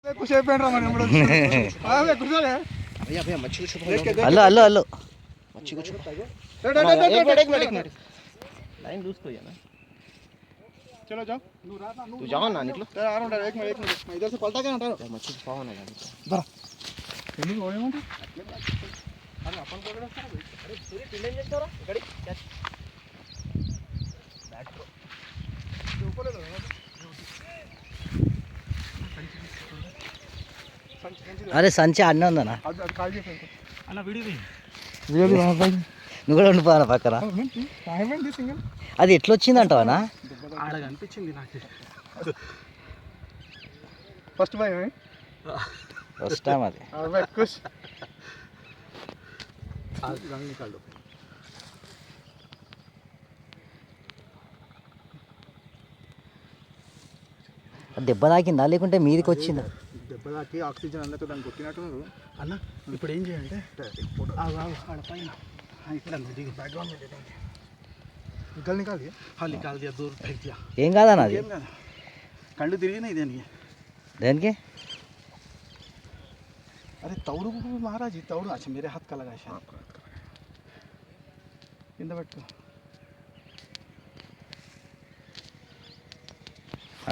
कुछ पेन रहा मैंने हां वे कुछ है भैया भैया मच्छी को छुपा हेलो हेलो हेलो मच्छी को छुपा एक मिनट लाइन लूज कर ना चलो जाओ तू जाओ ना निकलो आ रहा हूं एक मिनट मैं इधर से पलटा के हटा मच्छी छुपाओ ना गाड़ी बरा ఎన్ని పోయేమంట అరే अपन पकड़ रहा अरे पूरी टिंडन చేస్తా రా गाड़ी कैच बैट को ऊपर ले लो అరే సంచి అన్నీ ఉందన్నా అది కాల్ చేసి అన్న వీడియో నువ్వు కూడా ఉండిపోనా పక్కన టైం సింగిల్ అది ఎట్లా వచ్చిందంటావనా ఆడ కనిపించింది నాకు ఫస్ట్ బై ఫస్ట్ టైం అది भाई कुछ आज रंग निकाल दो దెబ్బ తాకిందా లేకుంటే మీదికి వచ్చిందా దెబ్బ తాకి ఆక్సిజన్ అందరితో దాన్ని కొట్టినట్టున్నారు అన్న ఇప్పుడు ఏం చేయాలంటే ఆడ పైన ఇక్కడ దిగు బ్యాక్గ్రౌండ్ में निकल निकाल दिया हाँ निकाल दिया दूर फेंक दिया ఏం కాదన్నా అది ఏం కాదు కళ్ళు తిరిగినాయి దేనికి దేనికి अरे तौड़ को महाराज तौड़ अच्छा मेरे हाथ का लगा शायद కింద పెట్టుకో